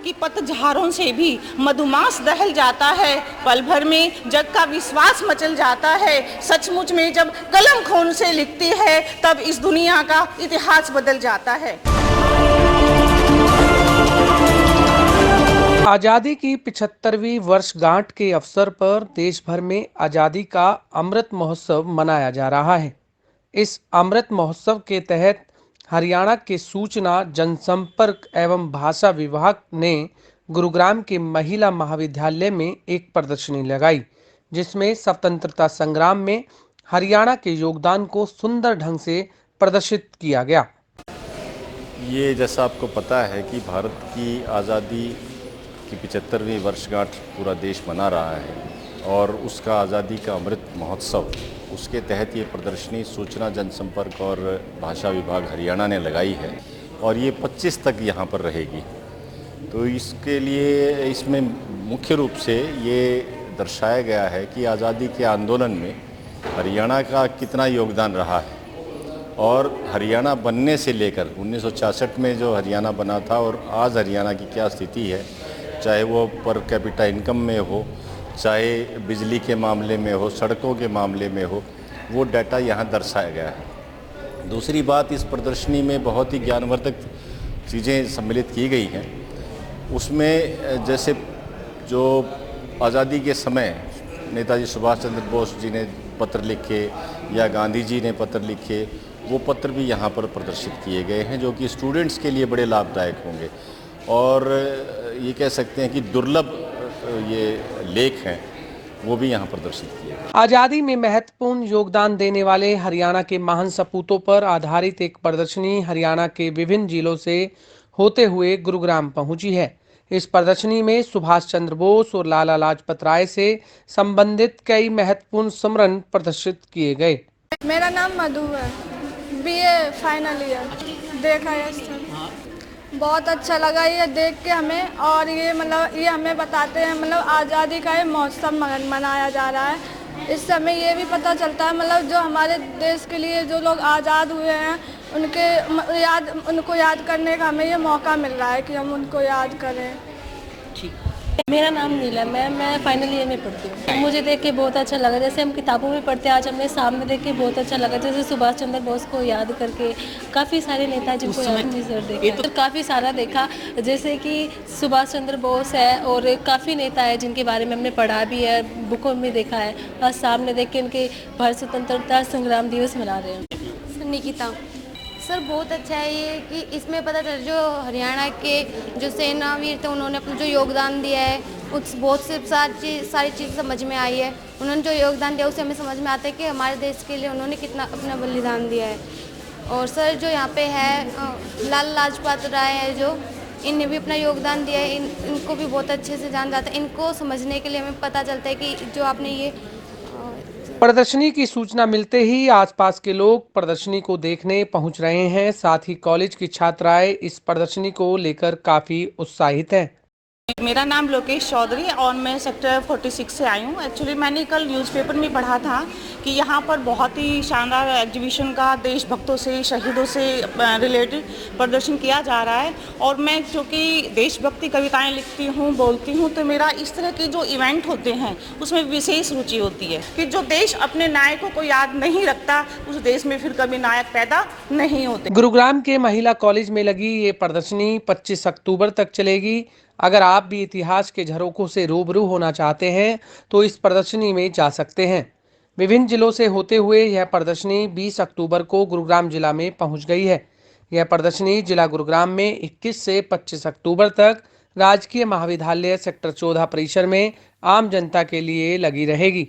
कि पतझारों से भी मधुमास दहल जाता है, पल भर में जग का विश्वास मचल जाता है। सचमुच में जब कलम खून से लिखती है तब इस दुनिया का इतिहास बदल जाता है। आज़ादी की 75वीं वर्षगांठ के अवसर पर देश भर में आज़ादी का अमृत महोत्सव मनाया जा रहा है। इस अमृत महोत्सव के तहत हरियाणा के सूचना जनसंपर्क एवं भाषा विभाग ने गुरुग्राम के महिला महाविद्यालय में एक प्रदर्शनी लगाई, जिसमें स्वतंत्रता संग्राम में हरियाणा के योगदान को सुंदर ढंग से प्रदर्शित किया गया। ये जैसा आपको पता है कि भारत की आज़ादी की 75वीं वर्षगांठ पूरा देश मना रहा है और उसका आज़ादी का अमृत महोत्सव, उसके तहत ये प्रदर्शनी सूचना जनसंपर्क और भाषा विभाग हरियाणा ने लगाई है और ये 25 तक यहाँ पर रहेगी। तो इसके लिए इसमें मुख्य रूप से ये दर्शाया गया है कि आज़ादी के आंदोलन में हरियाणा का कितना योगदान रहा है और हरियाणा बनने से लेकर 1966 में जो हरियाणा बना था और आज हरियाणा की क्या स्थिति है, चाहे वो पर कैपिटा इनकम में हो, चाहे बिजली के मामले में हो, सड़कों के मामले में हो, वो डाटा यहाँ दर्शाया गया है। दूसरी बात, इस प्रदर्शनी में बहुत ही ज्ञानवर्धक चीज़ें सम्मिलित की गई हैं। उसमें जैसे जो आज़ादी के समय नेताजी सुभाष चंद्र बोस जी ने पत्र लिखे या गांधी जी ने पत्र लिखे, वो पत्र भी यहाँ पर प्रदर्शित किए गए हैं, जो कि स्टूडेंट्स के लिए बड़े लाभदायक होंगे और ये कह सकते हैं कि दुर्लभ ये लेख हैं, वो भी यहाँ प्रदर्शित किए गए। आज़ादी में महत्वपूर्ण योगदान देने वाले हरियाणा के महान सपूतों पर आधारित एक प्रदर्शनी हरियाणा के विभिन्न जिलों से होते हुए गुरुग्राम पहुंची है। इस प्रदर्शनी में सुभाष चंद्र बोस और लाला लाजपत राय से संबंधित कई महत्वपूर्ण स्मरण प्रदर्शित किए गए। मेरा नाम मधु है, बीए फाइनल ईयर। देखा है सर, बहुत अच्छा लगा ये देख के हमें, और ये मतलब ये हमें बताते हैं मतलब आज़ादी का ये महोत्सव मनाया जा रहा है। इस समय ये भी पता चलता है मतलब जो हमारे देश के लिए जो लोग आज़ाद हुए हैं उनको याद करने का हमें ये मौका मिल रहा है कि हम उनको याद करें। मेरा नाम नीलम है, मैं फाइनल ईयर में पढ़ती हूँ। मुझे देख के बहुत अच्छा लगा, जैसे हम किताबों में पढ़ते हैं, आज हमने सामने देख के बहुत अच्छा लगा। जैसे सुभाष चंद्र बोस को याद करके काफ़ी सारे नेता जिनको याद देखा तो काफ़ी सारा देखा, जैसे कि सुभाष चंद्र बोस है और काफ़ी नेता है जिनके बारे में हमने पढ़ा भी है, बुकों में देखा है, और सामने देख के उनके भारत स्वतंत्रता संग्राम दिवस मना रहे हैं। निकिता सर, बहुत अच्छा है ये कि इसमें पता चल जो हरियाणा के जो सेनावीर थे उन्होंने अपना जो योगदान दिया है, उस बहुत से सारी चीज़ समझ में आई है। उन्होंने जो योगदान दिया उसे हमें समझ में आता है कि हमारे देश के लिए उन्होंने कितना अपना बलिदान दिया है। और सर जो यहाँ पे है लाला लाजपत राय है, जो इनने भी अपना योगदान दिया है, इनको भी बहुत अच्छे से जान जाता है। इनको समझने के लिए हमें पता चलता है कि जो आपने ये प्रदर्शनी की सूचना मिलते ही आसपास के लोग प्रदर्शनी को देखने पहुंच रहे हैं। साथ ही कॉलेज की छात्राएं इस प्रदर्शनी को लेकर काफी उत्साहित हैं। मेरा नाम लोकेश चौधरी और मैं सेक्टर 46 से आई हूँ। एक्चुअली मैंने कल न्यूज़पेपर में पढ़ा था कि यहाँ पर बहुत ही शानदार एग्जीबिशन का देशभक्तों से, शहीदों से रिलेटेड प्रदर्शन किया जा रहा है। और मैं क्योंकि देशभक्ति कविताएं लिखती हूँ, बोलती हूँ, तो मेरा इस तरह के जो इवेंट होते हैं उसमें विशेष रुचि होती है कि जो देश अपने नायकों को याद नहीं रखता, उस देश में फिर कभी नायक पैदा नहीं होते। गुरुग्राम के महिला कॉलेज में लगी ये प्रदर्शनी 25 अक्टूबर तक चलेगी। अगर आप भी इतिहास के झरोखों से रूबरू होना चाहते हैं तो इस प्रदर्शनी में जा सकते हैं। विभिन्न जिलों से होते हुए यह प्रदर्शनी 20 अक्टूबर को गुरुग्राम जिला में पहुंच गई है। यह प्रदर्शनी जिला गुरुग्राम में 21 से 25 अक्टूबर तक राजकीय महाविद्यालय सेक्टर 14 परिसर में आम जनता के लिए लगी रहेगी।